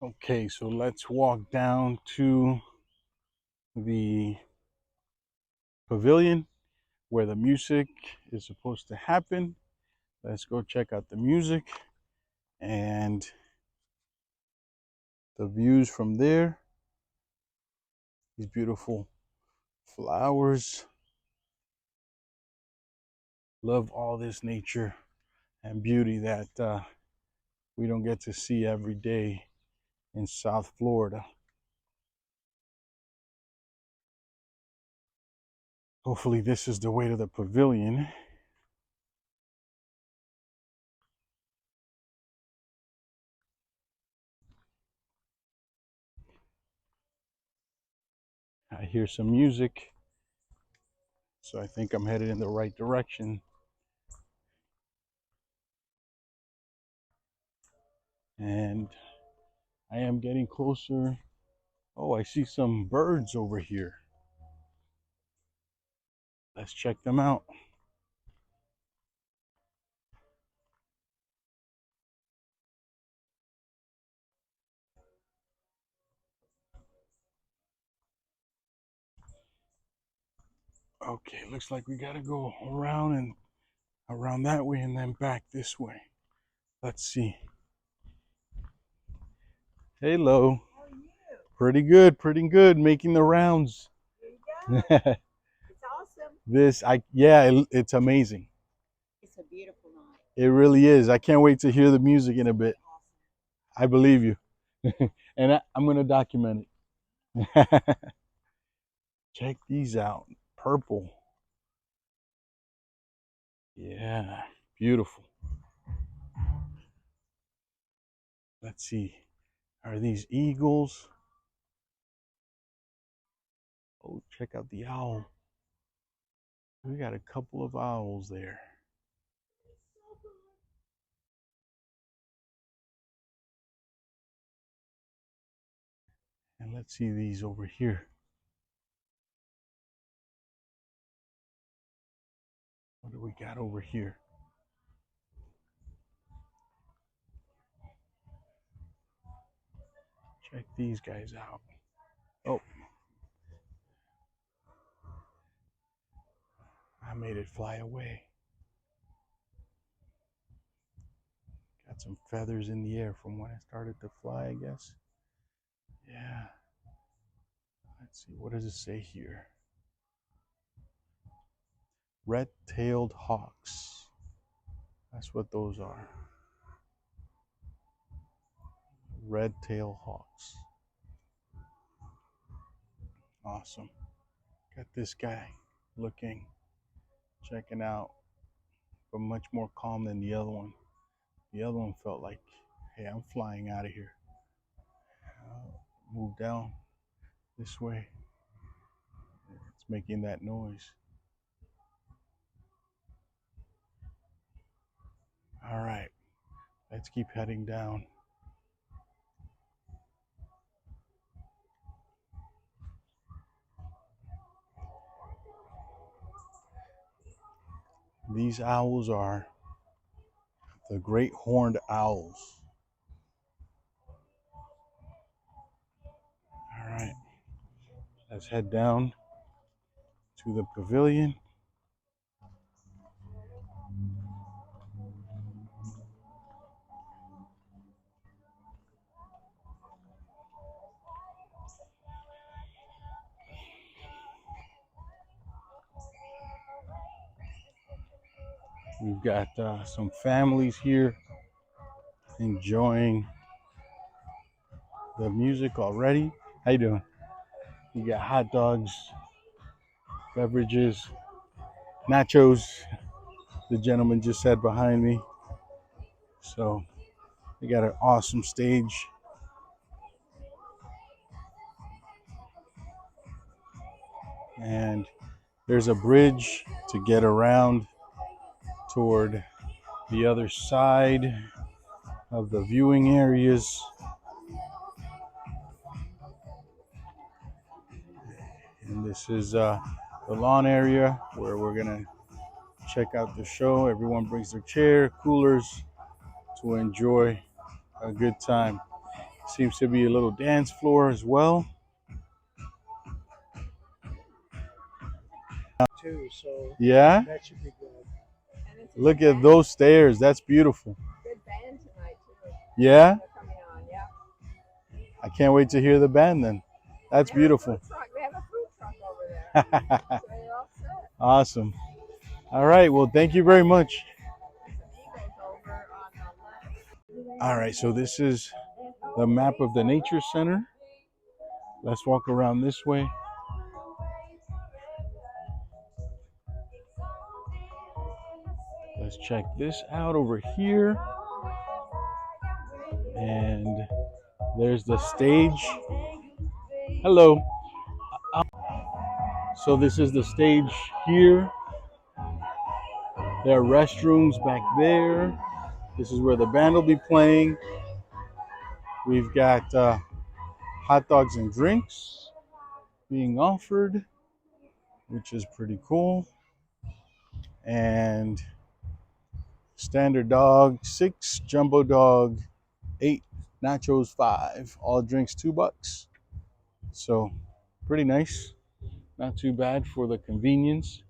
Okay, so let's walk down to the pavilion where the music is supposed to happen. Let's go check out the music and the views from there. These beautiful flowers. Love all this nature and beauty that we don't get to see every day in South Florida. Hopefully this is the way to the pavilion. I hear some music, so I think I'm headed in the right direction. And I am getting closer. Oh, I see some birds over here. Let's check them out. Okay, looks like we gotta go around and around that way and then back this way. Let's see. Hello. How are you? Pretty good, making the rounds. There you go. It's awesome. It's amazing. It's a beautiful night. It really is. I can't wait to hear the music in a bit. Awesome. I believe you. And I'm gonna document it. Check these out. Purple. Yeah, beautiful. Let's see. Are these eagles? Oh, check out the owl. We got a couple of owls there. And let's see these over here. What do we got over here? Check these guys out. Oh, I made it fly away. Got some feathers in the air from when it started to fly, I guess. Yeah. Let's see, what does it say here? Red-tailed hawks. That's what those are. Red-tailed hawks. Awesome. Got this guy looking, checking out, but much more calm than the other one. The other one felt like, hey, I'm flying out of here. Move down this way. It's making that noise. All right, let's keep heading down. These owls are the great horned owls. All right, let's head down to the pavilion. We've got some families here enjoying the music already. How you doing? You got hot dogs, beverages, nachos. The gentleman just said behind me. So they got an awesome stage. And there's a bridge to get around toward the other side of the viewing areas. And this is the lawn area where we're gonna check out the show. Everyone brings their chair, coolers to enjoy a good time. Seems to be a little dance floor as well. Too, so Yeah? that should be good. And it's a Look good at band. those stairs. That's beautiful. Good band tonight too. Yeah? They're coming on, yeah. I can't wait to hear the band then. That's beautiful. We have a food truck over there. So you're all set. Awesome. All right. Well, thank you very much. Some Eagles over on the left. All right. So this is the map of the Nature Center. Let's walk around this way. Let's check this out over here. And there's the stage. Hello. So this is the stage here. There are restrooms back there. This is where the band will be playing. We've got hot dogs and drinks being offered, which is pretty cool. And standard dog 6, jumbo dog 8, nachos 5, all drinks $2. So pretty nice. Not too bad for the convenience.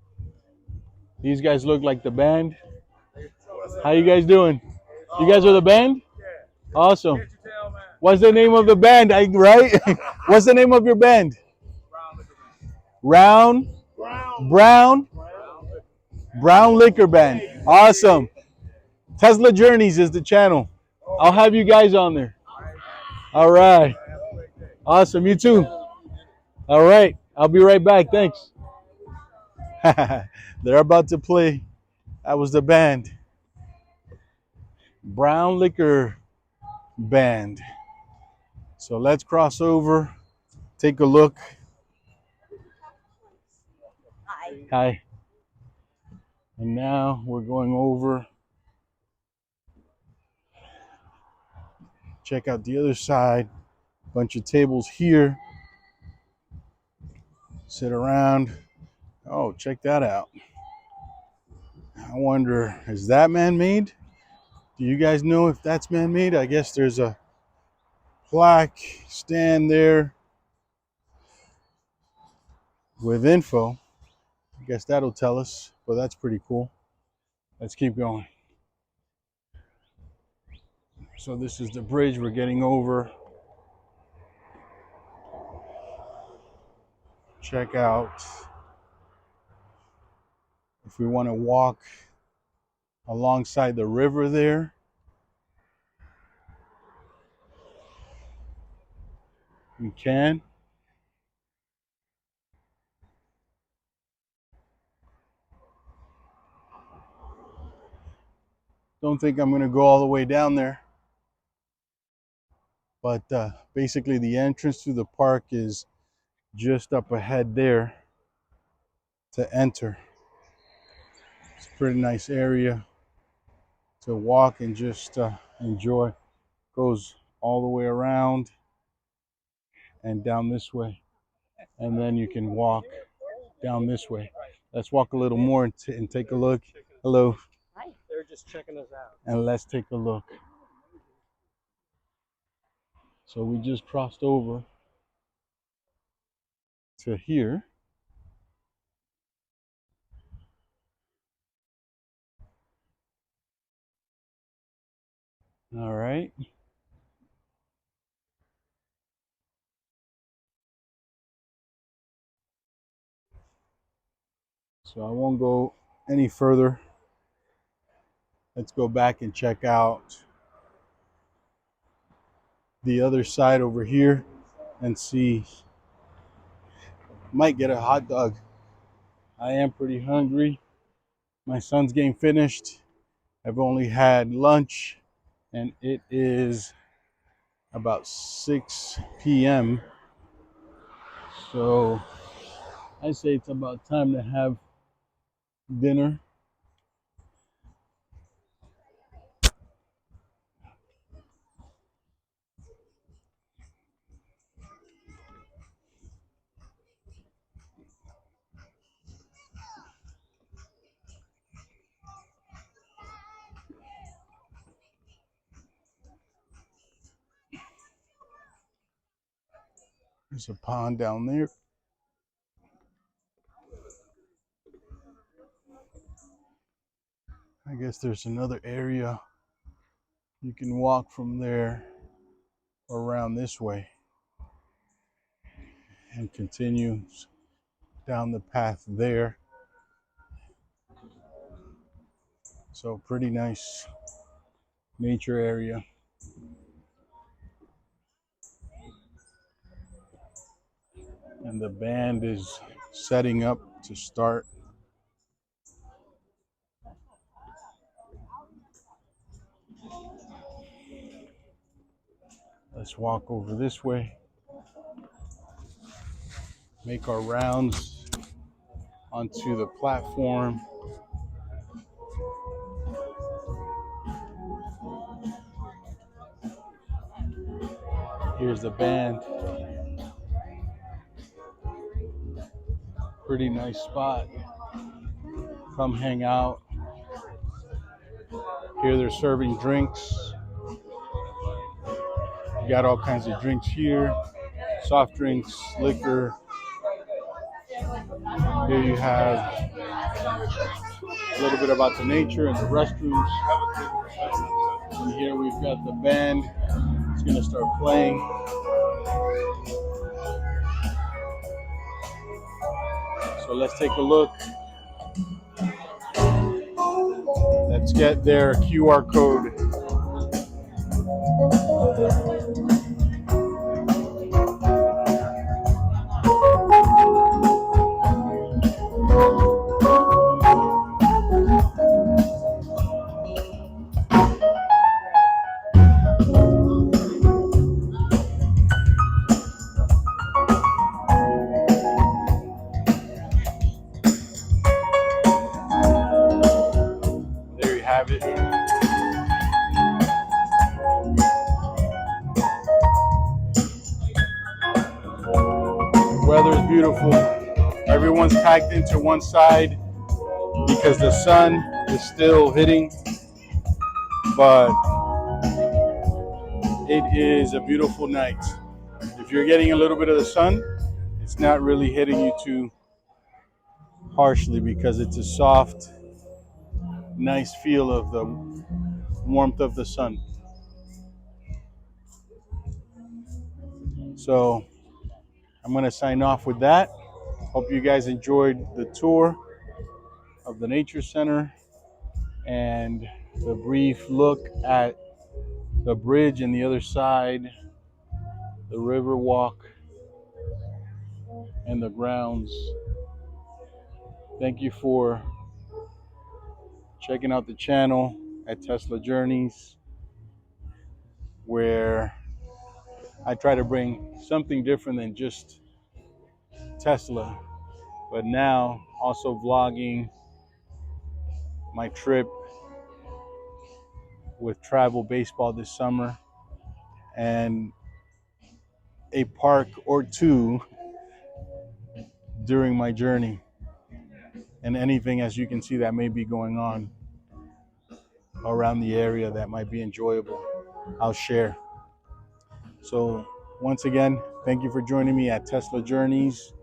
These guys look like the band. How you guys doing? You guys are the band? Awesome. What's the name of the band? Right? What's the name of your band? Brown Brown Liquor Band. Awesome. Tesla Journeys is the channel. I'll have you guys on there. All right. Awesome. You too. All right. I'll be right back. Thanks. They're about to play. That was the band. Brown Liquor Band. So let's cross over, take a look. Hi. Hi. And now we're going over. Check out the other side. Bunch of tables here. Sit around. Oh, check that out. I wonder, is that man-made? Do you guys know if that's man-made? I guess there's a plaque stand there with info. I guess that'll tell us, but that's pretty cool. Let's keep going. So this is the bridge we're getting over. Check out if we want to walk alongside the river there. We can. Don't think I'm going to go all the way down there. But basically the entrance to the park is just up ahead there to enter. It's a pretty nice area to walk and just enjoy. Goes all the way around and down this way. And then you can walk down this way. Let's walk a little more and take a look. Hello. Hi. They're just checking us out. And let's take a look. So we just crossed over to here. All right. So I won't go any further. Let's go back and check out the other side over here and see. Might get a hot dog. I am pretty hungry. My son's game finished. I've only had lunch and it is about 6 p.m. So I say it's about time to have dinner. There's a pond down there. I guess there's another area you can walk from there around this way and continue down the path there. So pretty nice nature area. And the band is setting up to start. Let's walk over this way, make our rounds onto the platform. Here's the band. Pretty nice spot. Come hang out. Here they're serving drinks. You got all kinds of drinks here. Soft drinks, liquor. Here you have a little bit about the nature and the restrooms. And here we've got the band. It's gonna start playing. So let's take a look. Let's get their QR code. There you have it. The weather is beautiful. Everyone's packed into one side because the sun is still hitting, but it is a beautiful night. If you're getting a little bit of the sun, it's not really hitting you too harshly because it's a soft, nice feel of the warmth of the sun. So I'm going to sign off with that. Hope you guys enjoyed the tour of the Nature Center and the brief look at the bridge and the other side, the river walk, and the grounds. Thank you for checking out the channel at Tesla Journeys, where I try to bring something different than just Tesla, but now also vlogging my trip with travel baseball this summer and a park or two during my journey, and anything, as you can see, that may be going on around the area that might be enjoyable, I'll share. So once again, thank you for joining me at Tesla Journeys.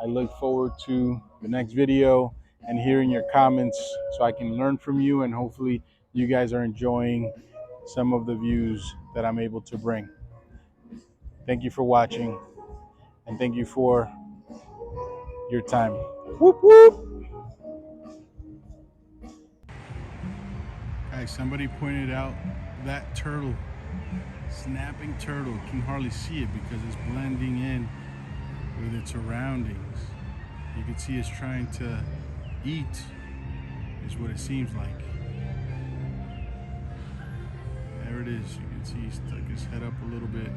I look forward to the next video and hearing your comments so I can learn from you, and hopefully you guys are enjoying some of the views that I'm able to bring. Thank you for watching, and thank you for your time. Whoop, whoop. Guys, somebody pointed out that turtle, snapping turtle, you can hardly see it because it's blending in with its surroundings. You can see it's trying to eat, is what it seems like. There it is. You can see he stuck his head up a little bit.